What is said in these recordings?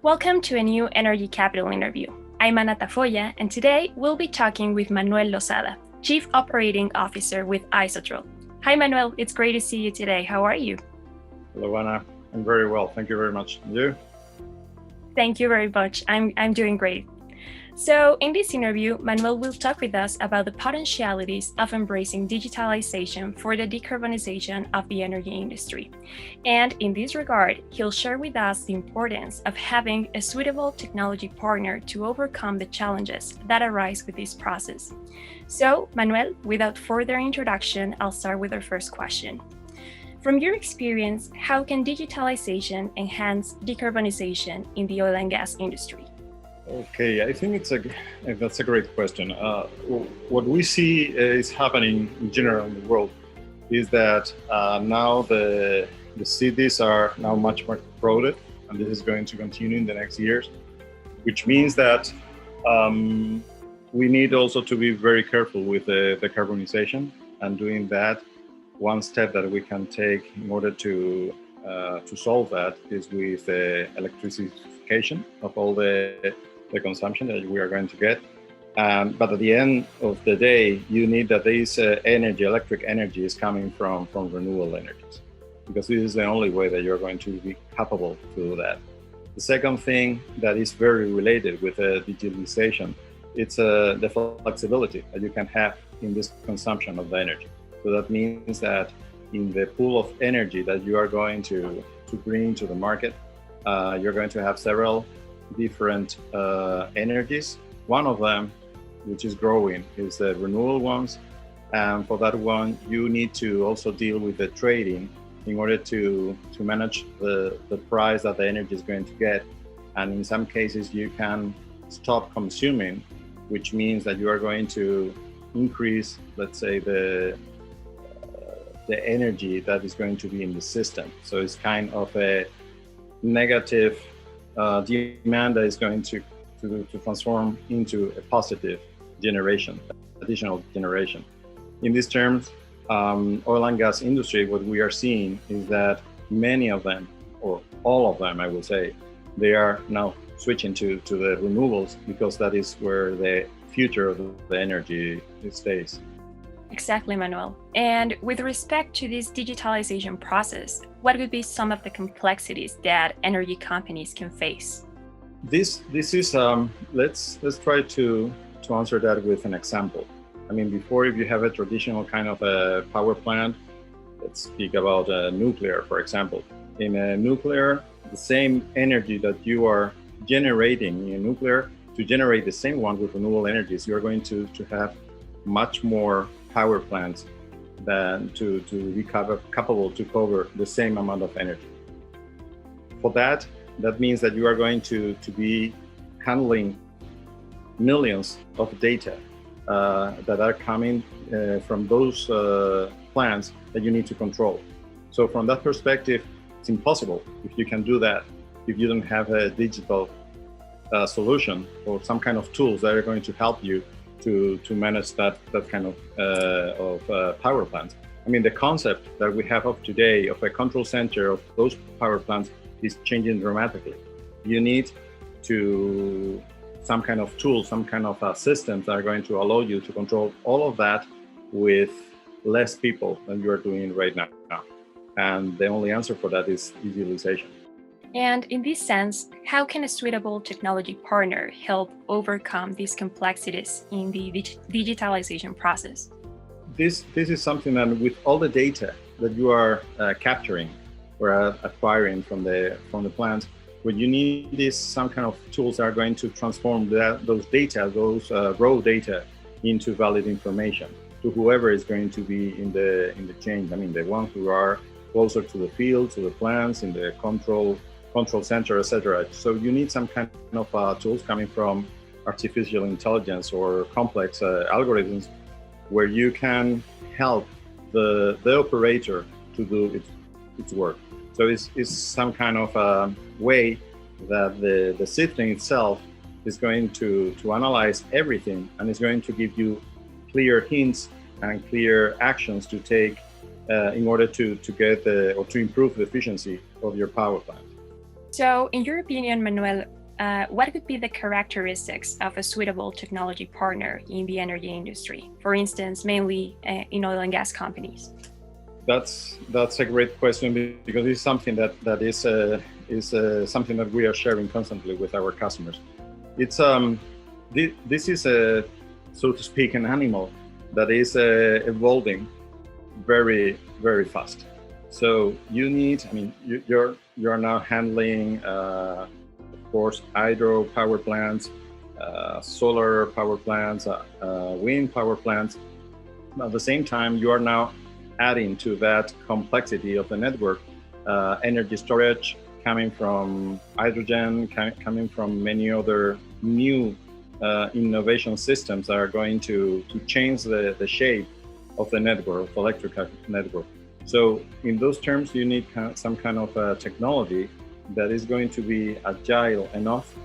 Welcome to a new Energy Capital interview. I'm Ana Tafoya, and today we'll be talking with Manuel Losada, Chief Operating Officer with Isotrol. Hi, Manuel. It's great to see you today. How are you? Hello, Ana. I'm very well. Thank you very much. And you? Thank you very much. I'm doing great. So in this interview, Manuel will talk with us about the potentialities of embracing digitalization for the decarbonization of the energy industry. And in this regard, he'll share with us the importance of having a suitable technology partner to overcome the challenges that arise with this process. So, Manuel, without further introduction, I'll start with our first question. From your experience, how can digitalization enhance decarbonization in the oil and gas industry? Okay, I think that's a great question. What we see is happening in general in the world is that now the cities are now much more crowded, and this is going to continue in the next years, which means that we need also to be very careful with the decarbonization, and doing that. One step that we can take in order to solve that is with the electrification of all the consumption that we are going to get. But at the end of the day, you need that this electric energy is coming from renewable energies, because this is the only way that you're going to be capable to do that. The second thing that is very related with digitalization, it's the flexibility that you can have in this consumption of the energy. So that means that in the pool of energy that you are going to bring to the market, you're going to have several different energies. One of them, which is growing, is the renewable ones. And for that one, you need to also deal with the trading in order to manage the price that the energy is going to get. And in some cases, you can stop consuming, which means that you are going to increase, let's say, the energy that is going to be in the system. So it's kind of a negative demand that is going to transform into a positive generation, additional generation. In these terms, oil and gas industry, what we are seeing is that many of them, or all of them, I would say, they are now switching to the renewables, because that is where the future of the energy stays. Exactly, Manuel. And with respect to this digitalization process, what would be some of the complexities that energy companies can face? This is let's try to answer that with an example. I mean, before, if you have a traditional kind of a power plant, let's speak about nuclear, for example. In a nuclear, the same energy that you are generating in nuclear, to generate the same one with renewable energies, you're going to have much more power plants than to be capable to cover the same amount of energy. For that means that you are going to be handling millions of data that are coming from those plants that you need to control. So from that perspective, it's impossible if you can do that if you don't have a digital solution or some kind of tools that are going to help you to manage that kind of power plants. I mean, the concept that we have of today of a control center of those power plants is changing dramatically. You need to some kind of tools, some kind of systems that are going to allow you to control all of that with less people than you are doing right now. And the only answer for that is digitalization. And in this sense, how can a suitable technology partner help overcome these complexities in the digitalization process? This is something that, with all the data that you are capturing or acquiring from the plants, what you need is some kind of tools that are going to transform those data, those raw data, into valid information to whoever is going to be in the chain. I mean, the ones who are closer to the field, to the plants, in the control center, etc. So you need some kind of tools coming from artificial intelligence or complex algorithms, where you can help the operator to do its work. So it's some kind of way that the system itself is going to analyze everything, and is going to give you clear hints and clear actions to take in order to get or to improve the efficiency of your power plant. So, in your opinion, Manuel, what could be the characteristics of a suitable technology partner in the energy industry? For instance, mainly in oil and gas companies. That's a great question, because it's something that is something that we are sharing constantly with our customers. It's this is a, so to speak, an animal that is evolving very fast. So you need, I mean, you're now handling, of course, hydro power plants, solar power plants, wind power plants. At the same time, you are now adding to that complexity of the network energy storage coming from hydrogen, coming from many other new innovation systems that are going to change the shape of the network, of the electrical network. So in those terms, you need some kind of technology that is going to be agile enough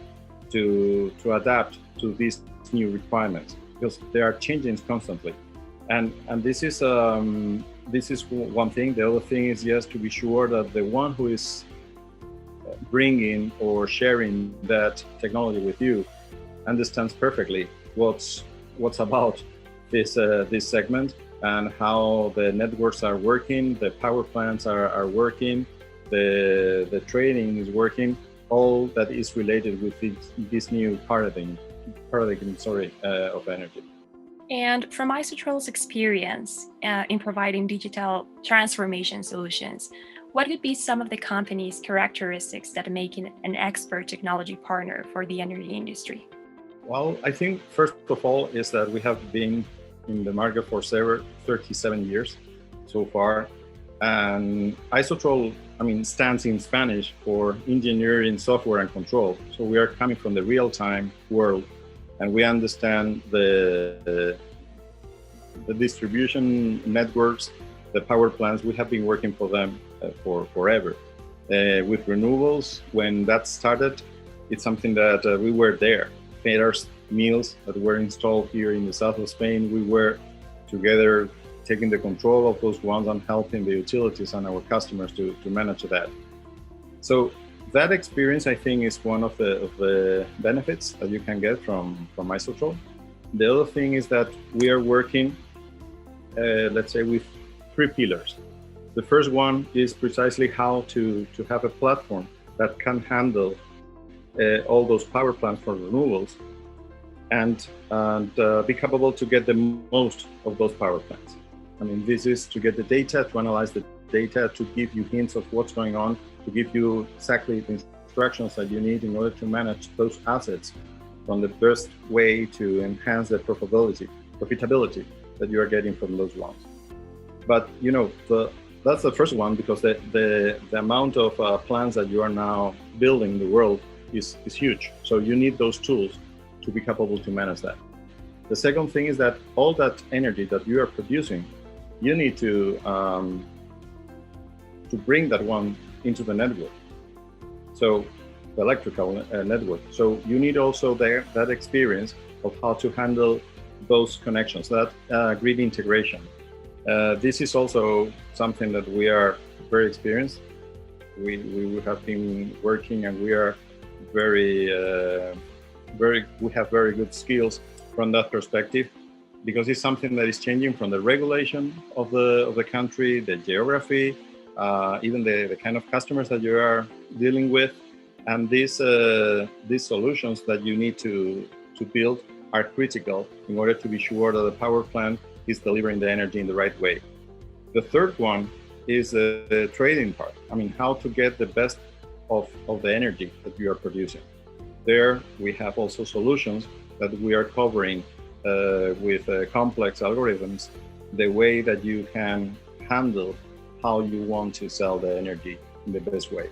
to adapt to these new requirements, because they are changing constantly. And this is one thing. The other thing is just to be sure that the one who is bringing or sharing that technology with you understands perfectly what's about this segment, and how the networks are working, the power plants are working, the trading is working, all that is related with this new paradigm of energy. And from Isotrol's experience in providing digital transformation solutions, what would be some of the company's characteristics that make an expert technology partner for the energy industry? Well, I think first of all is that we have been in the market for 37 years so far. And Isotrol, stands in Spanish for engineering, software, and control. So we are coming from the real-time world, and we understand the distribution networks, the power plants. We have been working for them for forever. With renewables, when that started, it's something that we were there. First mills that were installed here in the south of Spain, we were together taking the control of those ones and helping the utilities and our customers to manage that. So that experience, I think, is one of the benefits that you can get from Isotrol. The other thing is that we are working, let's say, with three pillars. The first one is precisely how to have a platform that can handle all those power plants for renewables and be capable to get the most of those power plants. This is to get the data, to analyze the data, to give you hints of what's going on, to give you exactly the instructions that you need in order to manage those assets from the best way to enhance the profitability that you are getting from those ones. But that's the first one, because the amount of plants that you are now building in the world is huge. So you need those tools to be capable to manage that. The second thing is that all that energy that you are producing, you need to bring that one into the network. So the electrical network. So you need also that experience of how to handle those connections, that grid integration. This is also something that we are very experienced. We have been working, and we are we have very good skills from that perspective, because it's something that is changing from the regulation of the country, the geography, even the kind of customers that you are dealing with, and these solutions that you need to build are critical in order to be sure that the power plant is delivering the energy in the right way. The third one is the trading part. How to get the best of the energy that you are producing. There we have also solutions that we are covering with complex algorithms, the way that you can handle how you want to sell the energy in the best way.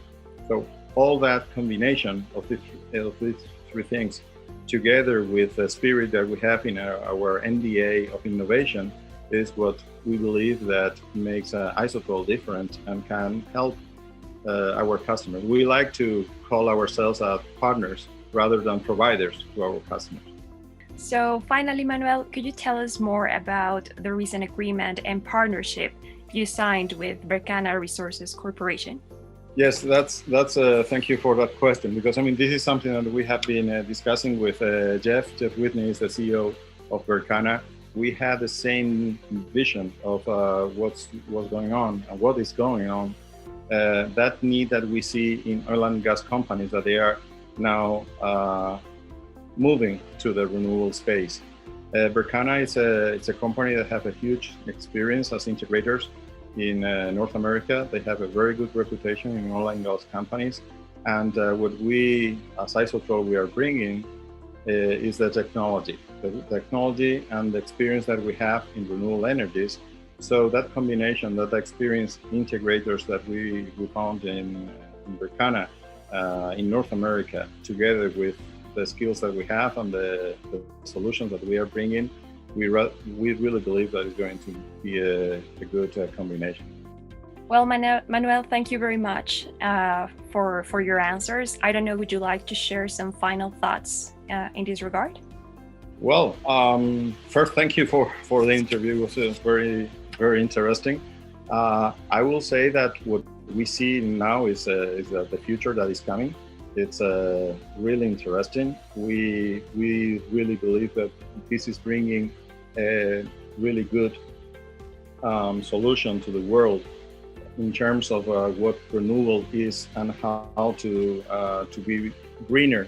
So all that combination of these three things, together with the spirit that we have in our NDA of innovation, is what we believe that makes Isotrol different and can help our customers. We like to call ourselves partners rather than providers to our customers. So finally, Manuel, could you tell us more about the recent agreement and partnership you signed with Berkana Resources Corporation? Yes, that's. Thank you for that question, because I mean this is something that we have been discussing with Jeff. Jeff Whitney is the CEO of Berkana. We had the same vision of what's going on and what is going on. That need that we see in oil and gas companies, that they are now moving to the renewable space. Berkana is it's a company that have a huge experience as integrators in North America. They have a very good reputation in oil and gas companies. And what we, as Isotrol, we are bringing is the technology and the experience that we have in renewable energies. So that combination, that experienced integrators that we found in Berkana in North America, together with the skills that we have and the solutions that we are bringing, we really believe that it's going to be a good combination. Well, Manuel, thank you very much for your answers. I don't know, would you like to share some final thoughts in this regard? Well, first, thank you for the interview. It was very, very interesting. I will say that what we see now is the future that is coming. It's really interesting. We really believe that this is bringing a really good solution to the world in terms of what renewable is and how to be greener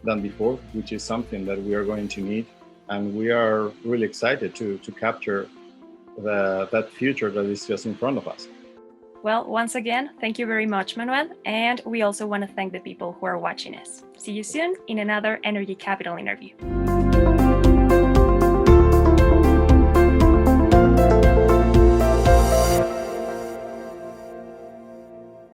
than before, which is something that we are going to need. And we are really excited to capture that future that is just in front of us. Well, once again, thank you very much, Manuel. And we also want to thank the people who are watching us. See you soon in another Energy Capital interview.